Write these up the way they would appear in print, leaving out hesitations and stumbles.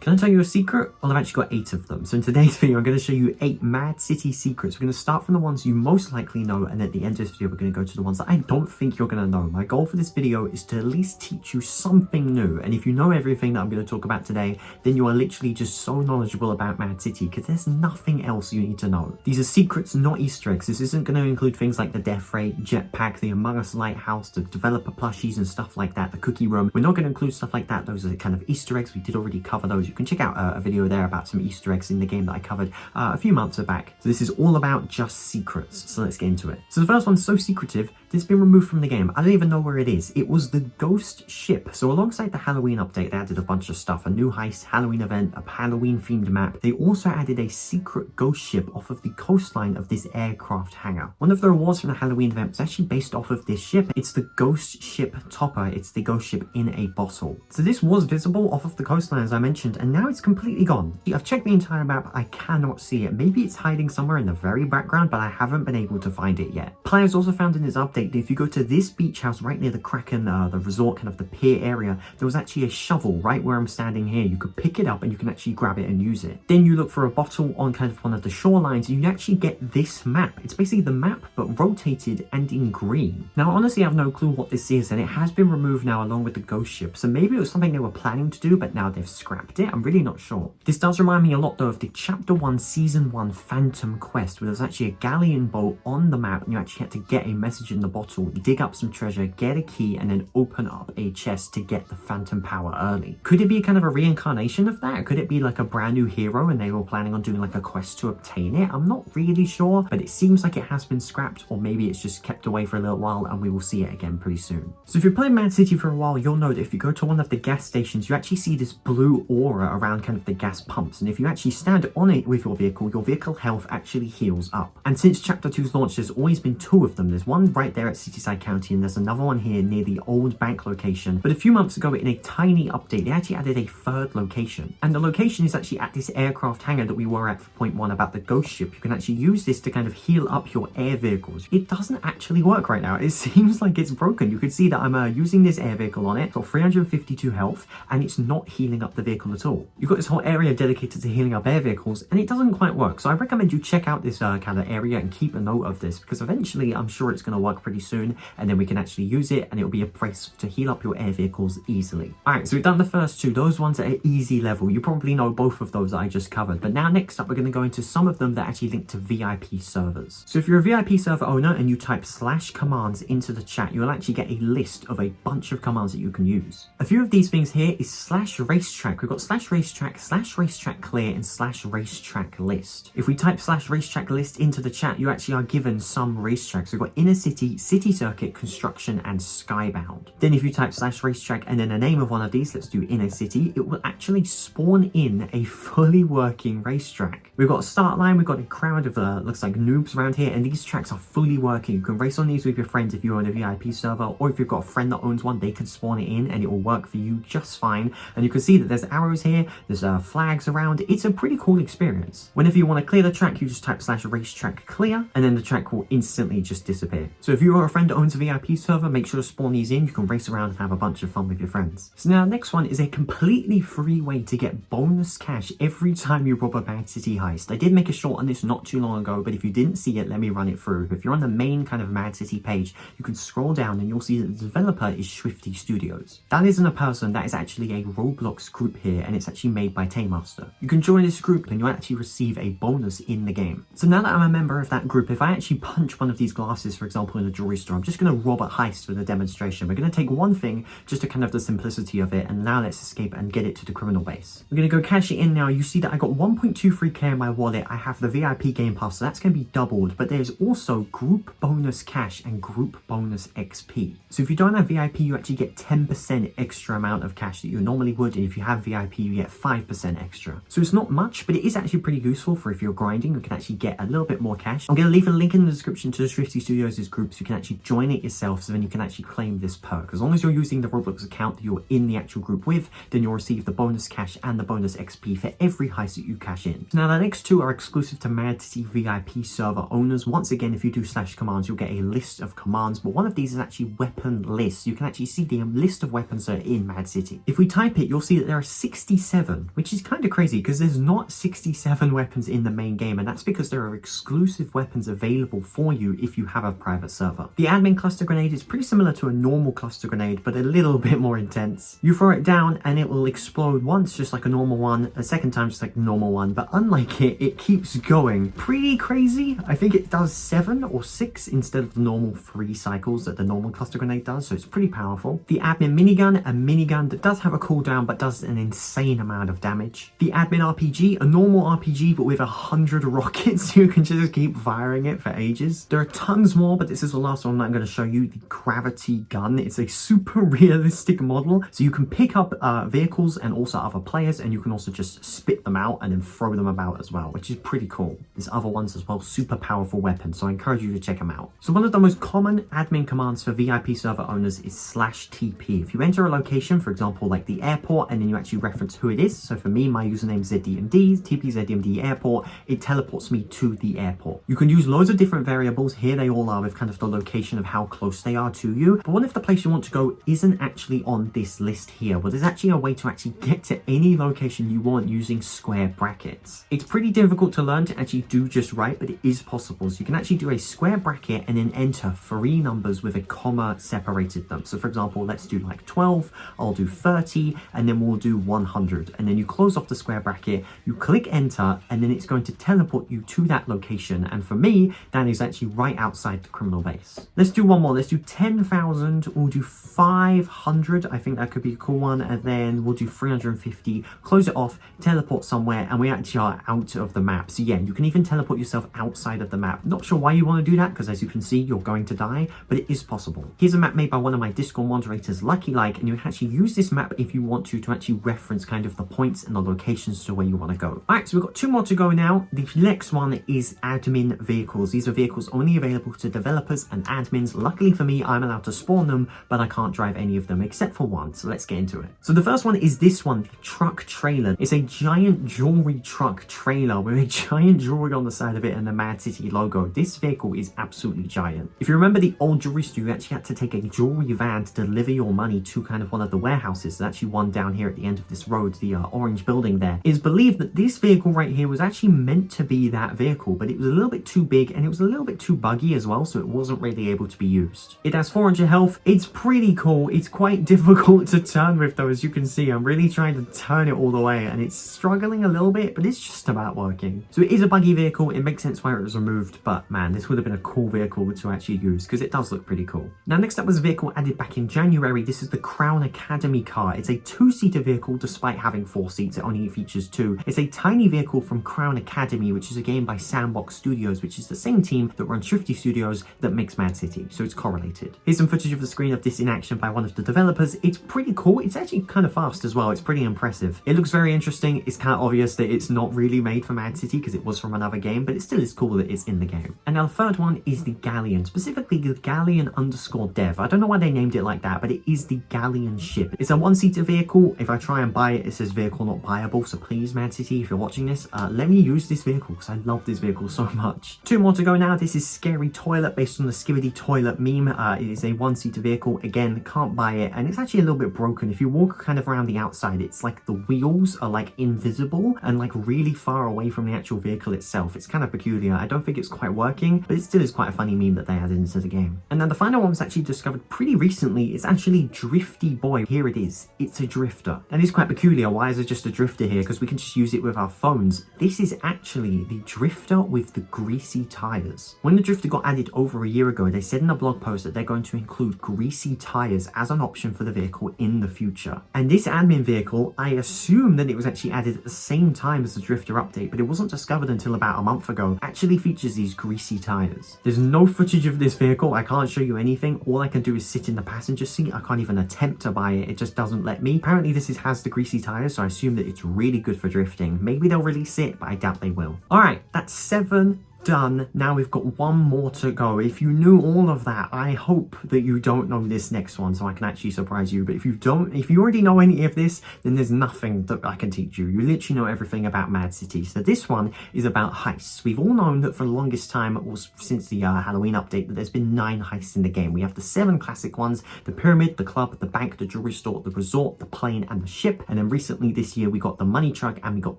Can I tell you a secret? Well, I've actually got 8 of them. So in today's video, I'm going to show you 8 Mad City secrets. We're going to start from the ones you most likely know, and at the end of this video, we're going to go to the ones that I don't think you're going to know. My goal for this video is to at least teach you something new. And if you know everything that I'm going to talk about today, then you are literally just so knowledgeable about Mad City, because there's nothing else you need to know. These are secrets, not Easter eggs. This isn't going to include things like the death ray, jetpack, the Among Us lighthouse, the developer plushies and stuff like that, the cookie room. We're not going to include stuff like that. Those are the kind of Easter eggs. We did already cover those. You can check out a video there about some Easter eggs in the game that I covered a few months back. So this is all about just secrets. So let's get into it. So the first one's so secretive that it's been removed from the game. I don't even know where it is. It was the ghost ship. So alongside the Halloween update, they added a bunch of stuff, a new heist, Halloween event, a Halloween themed map. They also added a secret ghost ship off of the coastline of this aircraft hangar. One of the rewards from the Halloween event was actually based off of this ship. It's the ghost ship topper. It's the ghost ship in a bottle. So this was visible off of the coastline, as I mentioned, and now it's completely gone. I've checked the entire map. I cannot see it. Maybe it's hiding somewhere in the very background, but I haven't been able to find it yet. Players also found in his update that if you go to this beach house right near the Kraken, the resort, kind of the pier area, there was actually a shovel right where I'm standing here. You could pick it up and you can actually grab it and use it. Then you look for a bottle on kind of one of the shorelines and you actually get this map. It's basically the map but rotated and in green. Now honestly I have no clue what this is, and it has been removed now along with the ghost ship, so maybe it was something they were planning to do but now they've scrapped it. I'm really not sure. This does remind me a lot though of the Chapter 1 Season 1 Phantom quest, where there's actually a galleon boat on the map and you actually had to get a message in the bottle, dig up some treasure, get a key, and then open up a chest to get the phantom power early. Could it be kind of a reincarnation of that? Could it be like a brand new hero and they were planning on doing like a quest to obtain it? I'm not really sure, but it seems like it has been scrapped, or maybe it's just kept away for a little while and we will see it again pretty soon. So if you've played Mad City for a while, you'll know that if you go to one of the gas stations, you actually see this blue aura around kind of the gas pumps, and if you actually stand on it with your vehicle health actually heals up. And since Chapter 2's launch, there's always been 2 of them. There's one right there at Cityside County and there's another one here near the old bank location. But a few months ago in a tiny update, they actually added a 3rd location. And the location is actually at this aircraft hangar that we were at for point 1 about the ghost ship. You can actually use this to kind of heal up your air vehicles. It doesn't actually work right now. It seems like it's broken. You can see that I'm using this air vehicle on it. It's got 352 health and it's not healing up the vehicle at all. You've got this whole area dedicated to healing up air vehicles and it doesn't quite work. So I recommend you check out this kind of area and keep a note of this, because eventually I'm sure it's going to work pretty soon and then we can actually use it and it'll be a place to heal up your air vehicles easily. Alright, so we've done the first 2. Those ones at easy level. You probably know both of those that I just covered. But now next up we're going to go into some of them that actually link to VIP servers. So if you're a VIP server owner and you type /commands into the chat, you'll actually get a list of a bunch of commands that you can use. A few of these things here is /racetrack. We've got /racetrack clear, and /racetrack list. If we type /racetrack list into the chat, you actually are given some racetracks. We've got Inner City, City Circuit, Construction, and Skybound. Then if you type /racetrack and then the name of one of these, let's do Inner City, it will actually spawn in a fully working racetrack. We've got a start line, we've got a crowd of looks like noobs around here, and these tracks are fully working. You can race on these with your friends if you're on a VIP server, or if you've got a friend that owns one, they can spawn it in and it will work for you just fine. And you can see that there's arrows here, there's flags around. It's a pretty cool experience. Whenever you want to clear the track, you just type /racetrack clear and then the track will instantly just disappear. So if you are a friend that owns a VIP server, make sure to spawn these in. You can race around and have a bunch of fun with your friends. So now next one is a completely free way to get bonus cash every time you rob a Mad City heist. I did make a short on this not too long ago, but if you didn't see it, let me run it through. If you're on the main kind of Mad City page, you can scroll down and you'll see that the developer is Swifty Studios. That isn't a person, that is actually a Roblox group here, and it's actually made by Taymaster. You can join this group and you actually receive a bonus in the game. So now that I'm a member of that group, if I actually punch one of these glasses, for example, in a jewelry store, I'm just going to rob a heist for the demonstration. We're going to take one thing just to kind of the simplicity of it, and now let's escape and get it to the criminal base. We're going to go cash it in now. You see that I got 1.23k in my wallet. I have the VIP Game Pass, so that's going to be doubled, but there's also group bonus cash and group bonus XP. So if you don't have VIP, you actually get 10% extra amount of cash that you normally would, and if you have VIP, you get 5% extra. So it's not much, but it is actually pretty useful for if you're grinding, you can actually get a little bit more cash. I'm going to leave a link in the description to the Swifty Studios' group so you can actually join it yourself, so then you can actually claim this perk. As long as you're using the Roblox account that you're in the actual group with, then you'll receive the bonus cash and the bonus XP for every heist that you cash in. Now the next two are exclusive to Mad City VIP server owners. Once again, if you do /commands, you'll get a list of commands, but one of these is actually weapon lists. You can actually see the list of weapons that are in Mad City. If we type it, you'll see that there are 67, which is kind of crazy because there's not 67 weapons in the main game, and that's because there are exclusive weapons available for you if you have a private server. The admin cluster grenade is pretty similar to a normal cluster grenade, but a little bit more intense. You throw it down and it will explode once, just like a normal one, a second time just like a normal one, but unlike it, it keeps going. Pretty crazy. I think it does 7 or 6 instead of the normal 3 cycles that the normal cluster grenade does, so it's pretty powerful. The admin minigun, a minigun that does have a cooldown but does an insane amount of damage. The admin RPG, a normal RPG but with 100 rockets, you can just keep firing it for ages. There are tons more, but this is the last one that I'm going to show you, the gravity gun. It's a super realistic model, so you can pick up vehicles and also other players, and you can also just spit them out and then throw them about as well, which is pretty cool. There's other ones as well, super powerful weapons, so I encourage you to check them out. So one of the most common admin commands for VIP server owners is /TP. If you enter a location, for example like the airport, and then you actually reference who it is, so for me my username is ZDMD, TP ZDMD airport, it teleports me to the airport. You can use loads of different variables. Here they all are with kind of the location of how close they are to you, but what if the place you want to go isn't actually on this list here? Well, there's actually a way to actually get to any location you want using square brackets. It's pretty difficult to learn to actually do just right, but it is possible. So you can actually do a square bracket and then enter 3 numbers with a comma separated them. So for example, let's do like 12, I'll do 30, and then we'll do 100. And then you close off the square bracket, you click enter, and then it's going to teleport you to that location. And for me, that is actually right outside the criminal base. Let's do one more. Let's do 10,000. We'll do 500. I think that could be a cool one. And then we'll do 350. Close it off, teleport somewhere, and we actually are out of the map. So yeah, you can even teleport yourself outside of the map. Not sure why you want to do that, because as you can see, you're going to die, but it is possible. Here's a map made by one of my Discord moderators, Lucky Like, and you can actually use this map if you want to actually reference kind of the points and the locations to where you want to go. Alright, so we've got 2 more to go now. The next one is admin vehicles. These are vehicles only available to developers and admins. Luckily for me, I'm allowed to spawn them, but I can't drive any of them except for one, so let's get into it. So the first one is this one, the truck trailer. It's a giant jewelry truck trailer with a giant jewelry on the side of it and the Mad City logo. This vehicle is absolutely giant. If you remember the old jewelry store, you actually had to take a jewelry van to deliver your money to kind of one of the warehouses. There's actually one down here at the end of this road, the orange building there. It is believed that this vehicle right here was actually meant to be that vehicle, but it was a little bit too big and it was a little bit too buggy as well, so it wasn't really able to be used. It has 400 health. It's pretty cool. It's quite difficult to turn with though, as you can see. I'm really trying to turn it all the way and it's struggling a little bit, but it's just about working. So it is a buggy vehicle. It makes sense why it was removed, but man, this would have been a cool vehicle to actually use because it does look pretty cool. Now next up was a vehicle added back in January. This is the Crown Academy car. It's a 2-seater vehicle despite having 4 seats. It only features 2. It's a tiny vehicle from Crown Academy, which is a game by Sandbox Studios, which is the same team that runs Thrifty Studios that makes Mad City, so it's correlated. Here's some footage of the screen of this in action by one of the developers. It's pretty cool. It's actually kind of fast as well. It's pretty impressive. It looks very interesting. It's kind of obvious that it's not really made for Mad City because it was from another game, but it still is cool that it's in the game. And now the third one is the Galleon, specifically the Galleon_dev. I don't know why they named it like that, but it is the Galleon ship. It's a 1-seater vehicle. If I try and buy it, it says vehicle not buyable, so please Mad City, if you're watching this, let me use this vehicle because I love this vehicle so much. 2 more to go now. This is Scary Toilet, based on the Skibidi Toilet meme. It is a 1-seater vehicle. Again, can't buy it, and it's actually a little bit broken. If you walk kind of around the outside, it's like the wheels are like invisible and like really far away from the actual vehicle itself. It's kind of peculiar. I don't think it's quite working, but it still is quite a funny meme that they added into the game. And then the final one was actually discovered pretty recently. It's actually Drifty Boy. Here it is. It's a drifter. That is quite peculiar. Why is it just a drifter here? Because we can just use it with our phones. This is actually the drifter with the greasy tires. When the drifter got added over a year ago, they said in a blog post that they're going to include greasy tires as an option for the vehicle in the future. And this admin vehicle, I assume that it was actually added at the same time as the drifter update, but it wasn't discovered until about a month ago, actually features these greasy tires. There's no footage of this vehicle. I can't show you anything. All I can do is sit in the passenger seat. I can't even attempt to buy it. It just doesn't let me. Apparently this has the greasy tires, so I assume that it's really good for drifting. Maybe they'll release it, but I doubt they will. All right, that's 7 done. Now we've got one more to go. If you knew all of that, I hope that you don't know this next one so I can actually surprise you. But if you already know any of this, then there's nothing that I can teach you. You literally know everything about Mad City. So this one is about heists. We've all known that for the longest time, since the Halloween update, that there's been 9 heists in the game. We have the 7 classic ones: the pyramid, the club, the bank, the jewelry store, the resort, the plane, and the ship. And then recently this year we got the money truck and we got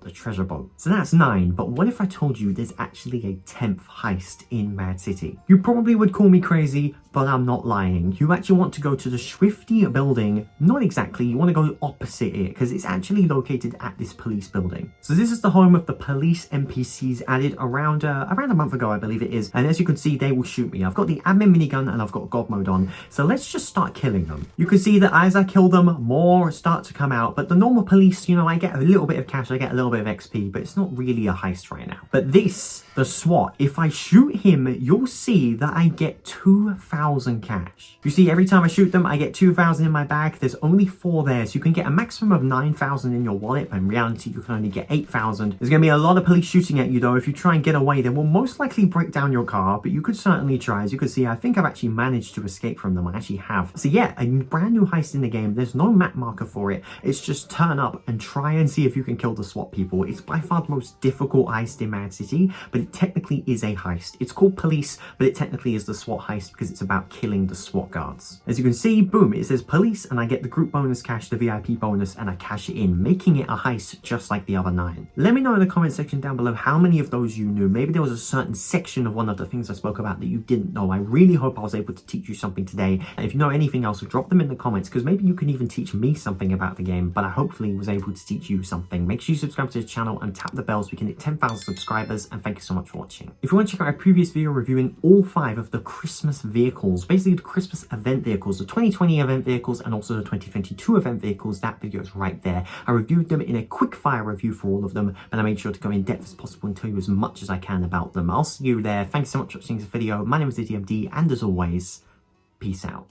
the treasure boat. So that's 9. But what if I told you there's actually a 10th heist in Mad City? You probably would call me crazy, but I'm not lying. You actually want to go to the Swifty building. Not exactly, you want to go opposite it because it's actually located at this police building. So this is the home of the police NPCs added around a month ago, I believe it is. And as you can see, they will shoot me. I've got the admin minigun and I've got God mode on. So let's just start killing them. You can see that as I kill them, more start to come out. But the normal police, you know, I get a little bit of cash, I get a little bit of XP, but it's not really a heist right now. But this, the SWAT, if I shoot him, you'll see that I get 2,000 cash. You see, every time I shoot them, I get 2,000 in my bag. There's only 4 there, so you can get a maximum of 9,000 in your wallet, but in reality, you can only get 8,000. There's going to be a lot of police shooting at you, though. If you try and get away, they will most likely break down your car, but you could certainly try. As you can see, I think I've actually managed to escape from them. I actually have. So yeah, a brand new heist in the game. There's no map marker for it. It's just turn up and try and see if you can kill the SWAT people. It's by far the most difficult heist in Mad City, but it technically is a heist. It's called police, but it technically is the SWAT heist because it's about killing the SWAT guards. As you can see, boom, it says police, and I get the group bonus cash, the VIP bonus, and I cash it in, making it a heist just like the other 9. Let me know in the comment section down below how many of those you knew. Maybe there was a certain section of one of the things I spoke about that you didn't know. I really hope I was able to teach you something today. And if you know anything else, drop them in the comments, because maybe you can even teach me something about the game, but I hopefully was able to teach you something. Make sure you subscribe to the channel and tap the bell so we can hit 10,000 subscribers, and thank you so much for watching. If you want to check out a previous video reviewing all 5 of the Christmas vehicles, basically the Christmas event vehicles, the 2020 event vehicles and also the 2022 event vehicles, that video is right there. I reviewed them in a quick fire review for all of them, and I made sure to go in depth as possible and tell you as much as I can about them. I'll see you there. Thanks so much for watching this video. My name is DMD, and as always, peace out.